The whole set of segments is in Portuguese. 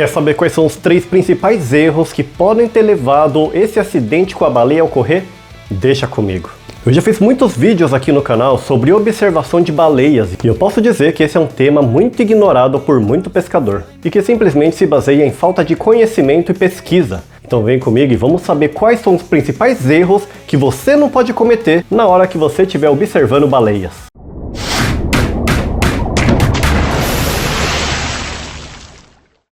Quer saber quais são os 3 principais erros que podem ter levado esse acidente com a baleia a ocorrer? Deixa comigo. Eu já fiz muitos vídeos aqui no canal sobre observação de baleias e eu posso dizer que esse é um tema muito ignorado por muito pescador e que simplesmente se baseia em falta de conhecimento e pesquisa. Então vem comigo e vamos saber quais são os principais erros que você não pode cometer na hora que você estiver observando baleias.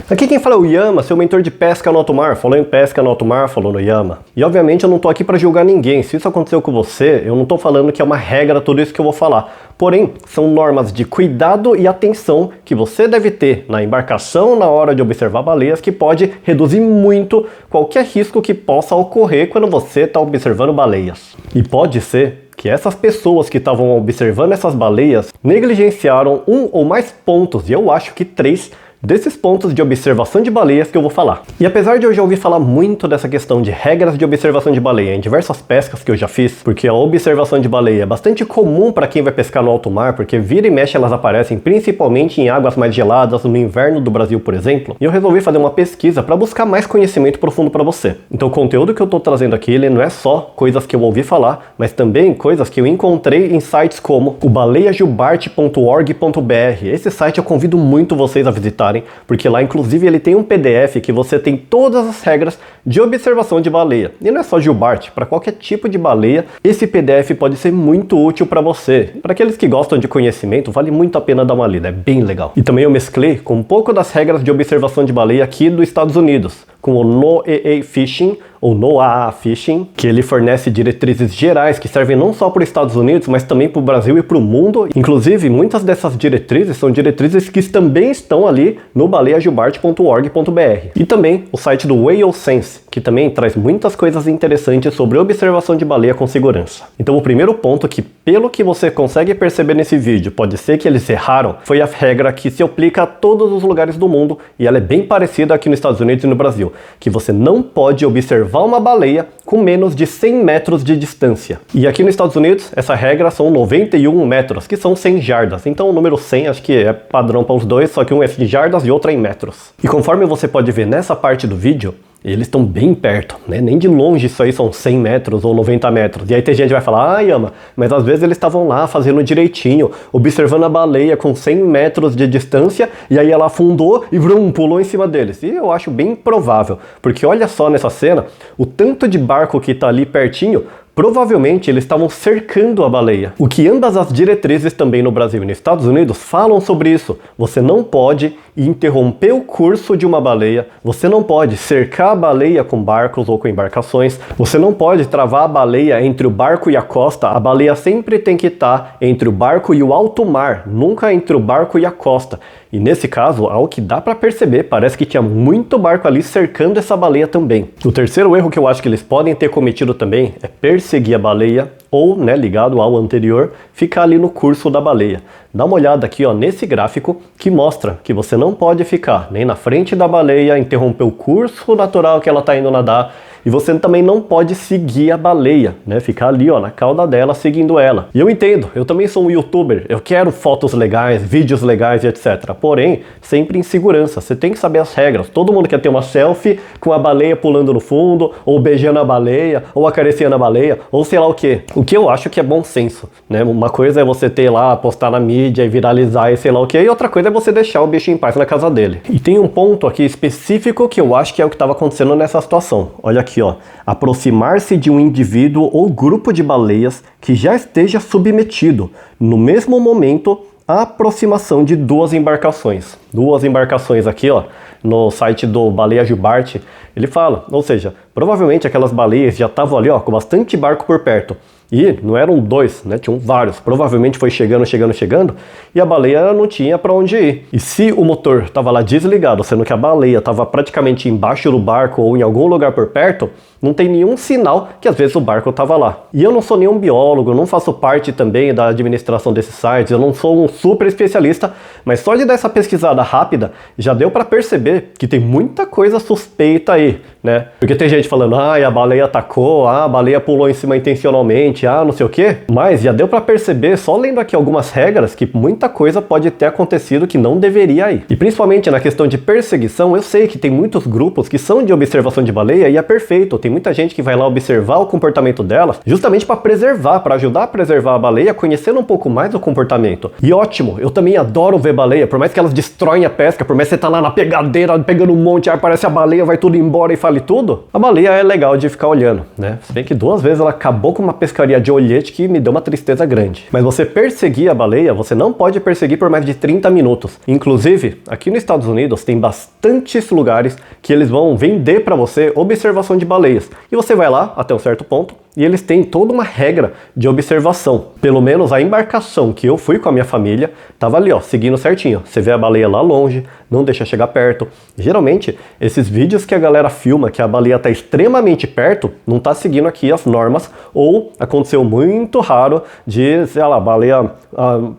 Aqui quem fala é o Yama, seu mentor de pesca no alto mar. Falou em pesca no alto mar, falou no Yama. E obviamente eu não tô aqui para julgar ninguém. Se isso aconteceu com você, eu não tô falando que é uma regra tudo isso que eu vou falar. Porém, são normas de cuidado e atenção que você deve ter na embarcação na hora de observar baleias que pode reduzir muito qualquer risco que possa ocorrer quando você está observando baleias. E pode ser que essas pessoas que estavam observando essas baleias negligenciaram um ou mais pontos, e eu acho que 3 desses pontos de observação de baleias que eu vou falar. E apesar de eu já ouvir falar muito dessa questão de regras de observação de baleia em diversas pescas que eu já fiz, porque a observação de baleia é bastante comum para quem vai pescar no alto mar, porque vira e mexe elas aparecem principalmente em águas mais geladas no inverno do Brasil, por exemplo, e eu resolvi fazer uma pesquisa para buscar mais conhecimento profundo para você. Então o conteúdo que eu estou trazendo aqui, ele não é só coisas que eu ouvi falar, mas também coisas que eu encontrei em sites como o baleiajubarte.org.br. Esse site eu convido muito vocês a visitar, porque lá inclusive ele tem um PDF que você tem todas as regras de observação de baleia. E não é só jubarte, para qualquer tipo de baleia, esse PDF pode ser muito útil para você. Para aqueles que gostam de conhecimento, vale muito a pena dar uma lida, é bem legal. E também eu mesclei com um pouco das regras de observação de baleia aqui dos Estados Unidos, com o NOAA Fishing, ou NOAA Fishing, que ele fornece diretrizes gerais que servem não só para os Estados Unidos, mas também para o Brasil e para o mundo. Inclusive, muitas dessas diretrizes são diretrizes que também estão ali no baleiajubarte.org.br. E também o site do Whale Sense, que também traz muitas coisas interessantes sobre observação de baleia com segurança. Então o primeiro ponto que, pelo que você consegue perceber nesse vídeo, pode ser que eles erraram, foi a regra que se aplica a todos os lugares do mundo, e ela é bem parecida aqui nos Estados Unidos e no Brasil, que você não pode observar uma baleia com menos de 100 metros de distância. E aqui nos Estados Unidos, essa regra são 91 metros, que são 100 jardas. Então o número 100 acho que é padrão para os dois, só que um é em jardas e outro é em metros. E conforme você pode ver nessa parte do vídeo, eles estão bem perto, né? Nem de longe isso aí são 100 metros ou 90 metros. E aí tem gente que vai falar, ah, Yama, mas às vezes eles estavam lá fazendo direitinho, observando a baleia com 100 metros de distância, e aí ela afundou e vrum, pulou em cima deles. E eu acho bem provável, porque olha só nessa cena, o tanto de barco que está ali pertinho, provavelmente eles estavam cercando a baleia. O que ambas as diretrizes também no Brasil e nos Estados Unidos falam sobre isso. Você não pode interromper o curso de uma baleia, você não pode cercar a baleia com barcos ou com embarcações, você não pode travar a baleia entre o barco e a costa. A baleia sempre tem que estar entre o barco e o alto mar, nunca entre o barco e a costa. E nesse caso, ao que dá para perceber, parece que tinha muito barco ali cercando essa baleia também. O terceiro erro que eu acho que eles podem ter cometido também é perseguir a baleia ou, né, ligado ao anterior, ficar ali no curso da baleia. Dá uma olhada aqui, ó, nesse gráfico que mostra que você não pode ficar nem na frente da baleia, interromper o curso natural que ela está indo nadar, e você também não pode seguir a baleia, né? Ficar ali, ó, na cauda dela, seguindo ela. E eu entendo, eu também sou um youtuber, eu quero fotos legais, vídeos legais e etc. Porém, sempre em segurança, você tem que saber as regras. Todo mundo quer ter uma selfie com a baleia pulando no fundo, ou beijando a baleia, ou acariciando a baleia, ou sei lá o que. O que eu acho que é bom senso, né? Uma coisa é você ter lá, postar na mídia e viralizar e sei lá o que, e outra coisa é você deixar o bicho em paz na casa dele. E tem um ponto aqui específico que eu acho que é o que estava acontecendo nessa situação. Olha aqui. Aqui, ó, aproximar-se de um indivíduo ou grupo de baleias que já esteja submetido, no mesmo momento, à aproximação de 2 embarcações. 2 embarcações aqui, ó, no site do Baleia Jubarte, ele fala, ou seja, provavelmente aquelas baleias já estavam ali, ó, com bastante barco por perto. E não eram 2, né? Tinham vários. Provavelmente foi chegando, e a baleia não tinha para onde ir. E se o motor estava lá desligado, sendo que a baleia estava praticamente embaixo do barco ou em algum lugar por perto, não tem nenhum sinal que às vezes o barco estava lá. E eu não sou nenhum biólogo, não faço parte também da administração desses sites, eu não sou um super especialista, mas só de dar essa pesquisada rápida, já deu para perceber que tem muita coisa suspeita aí, né? Porque tem gente falando, a baleia atacou, a baleia pulou em cima intencionalmente, não sei o que. Mas já deu para perceber, só lendo aqui algumas regras, que muita coisa pode ter acontecido que não deveria ir. E principalmente na questão de perseguição, eu sei que tem muitos grupos que são de observação de baleia e é perfeito. Tem muita gente que vai lá observar o comportamento delas, justamente para preservar, para ajudar a preservar a baleia, conhecendo um pouco mais do comportamento. E ótimo, eu também adoro ver baleia, por mais que elas destroem a pesca, por mais que você tá lá na pegadeira, pegando um monte, aí aparece a baleia, vai tudo embora e fale tudo. A baleia é legal de ficar olhando, né? Se bem que 2 vezes ela acabou com uma pescaria de olhete que me deu uma tristeza grande. Mas você perseguir a baleia, você não pode perseguir por mais de 30 minutos. Inclusive, aqui nos Estados Unidos tem bastantes lugares que eles vão vender para você observação de baleias. E você vai lá até um certo ponto e eles têm toda uma regra de observação. Pelo menos a embarcação que eu fui com a minha família tava ali, ó, seguindo certinho. Você vê a baleia lá longe, não deixa chegar perto. Geralmente, esses vídeos que a galera filma que a baleia tá extremamente perto, não tá seguindo aqui as normas, ou aconteceu muito raro de, sei lá, a baleia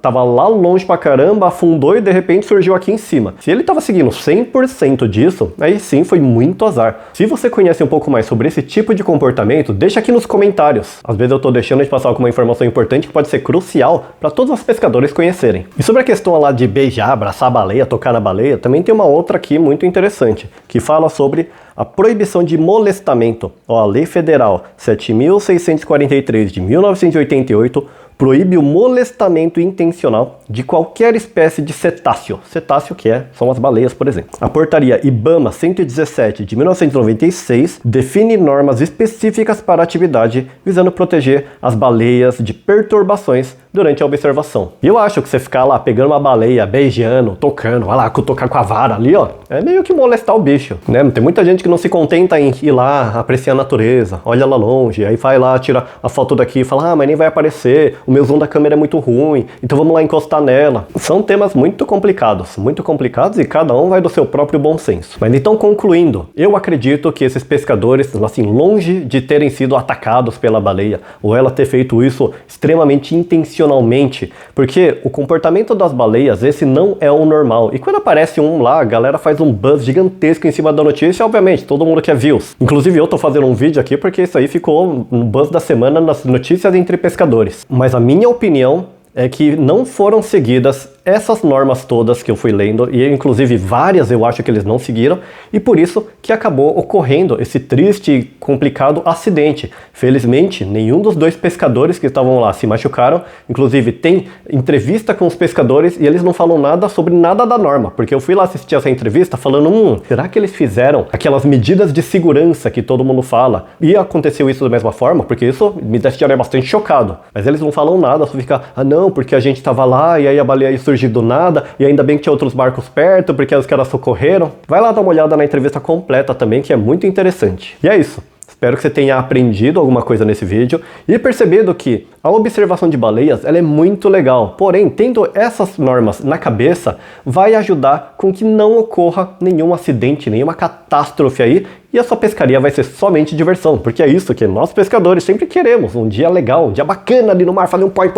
tava lá longe pra caramba, afundou e de repente surgiu aqui em cima. Se ele tava seguindo 100% disso, aí sim foi muito azar. Se você conhece um pouco mais sobre esse tipo de comportamento, deixa aqui nos comentários. Às vezes eu tô deixando de passar alguma informação importante que pode ser crucial para todos os pescadores conhecerem. E sobre a questão lá de beijar, abraçar a baleia, tocar na baleia, também tem uma outra aqui muito interessante, que fala sobre a proibição de molestamento. A Lei Federal 7.643 de 1988 proíbe o molestamento intencional de qualquer espécie de cetáceo. Cetáceo são as baleias, por exemplo. A portaria IBAMA 117 de 1996 define normas específicas para a atividade visando proteger as baleias de perturbações durante a observação. E eu acho que você ficar lá pegando uma baleia, beijando, tocando, vai lá, tocar com a vara ali, ó, é meio que molestar o bicho, né? Tem muita gente que não se contenta em ir lá, apreciar a natureza, olha lá longe, aí vai lá, tira a foto daqui e fala, mas nem vai aparecer, o meu zoom da câmera é muito ruim, então vamos lá encostar nela. São temas muito complicados e cada um vai do seu próprio bom senso. Mas então, concluindo, eu acredito que esses pescadores, assim, longe de terem sido atacados pela baleia, ou ela ter feito isso extremamente intencionalmente, porque o comportamento das baleias, esse não é o normal. E quando aparece um lá, a galera faz um buzz gigantesco em cima da notícia, obviamente, todo mundo quer views. Inclusive eu tô fazendo um vídeo aqui porque isso aí ficou um buzz da semana nas notícias entre pescadores. Mas a minha opinião é que não foram seguidas essas normas todas que eu fui lendo, e inclusive várias eu acho que eles não seguiram, e por isso que acabou ocorrendo esse triste e complicado acidente. Felizmente, nenhum dos 2 pescadores que estavam lá se machucaram. Inclusive tem entrevista com os pescadores e eles não falam nada sobre nada da norma, porque eu fui lá assistir essa entrevista falando, será que eles fizeram aquelas medidas de segurança que todo mundo fala? E aconteceu isso da mesma forma? Porque isso me deixaria bastante chocado. Mas eles não falam nada, só fica, não, porque a gente estava lá e aí a baleia surgiu do nada, e ainda bem que tinha outros barcos perto, porque os caras socorreram. Vai lá dar uma olhada na entrevista completa também, que é muito interessante. E é isso. Espero que você tenha aprendido alguma coisa nesse vídeo e percebido que a observação de baleias ela é muito legal. Porém, tendo essas normas na cabeça, vai ajudar com que não ocorra nenhum acidente, nenhuma catástrofe aí, e a sua pescaria vai ser somente diversão, porque é isso que nós pescadores sempre queremos, um dia legal, um dia bacana ali no mar, fazer um põe,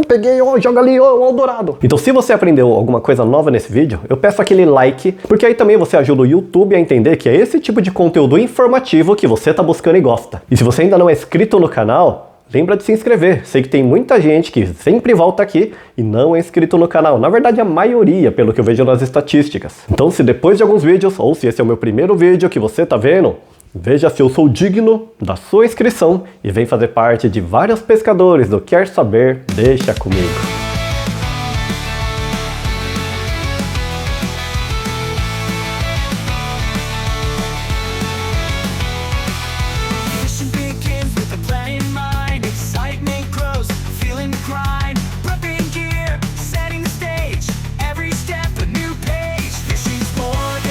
peguei, joga ali, ó, dourado. Então se você aprendeu alguma coisa nova nesse vídeo, eu peço aquele like, porque aí também você ajuda o YouTube a entender que é esse tipo de conteúdo informativo que você tá buscando e gosta. E se você ainda não é inscrito no canal, lembra de se inscrever. Sei que tem muita gente que sempre volta aqui e não é inscrito no canal. Na verdade, a maioria, pelo que eu vejo nas estatísticas. Então, se depois de alguns vídeos, ou se esse é o meu primeiro vídeo que você tá vendo, veja se eu sou digno da sua inscrição e vem fazer parte de vários pescadores do Quer Saber, Deixa Comigo.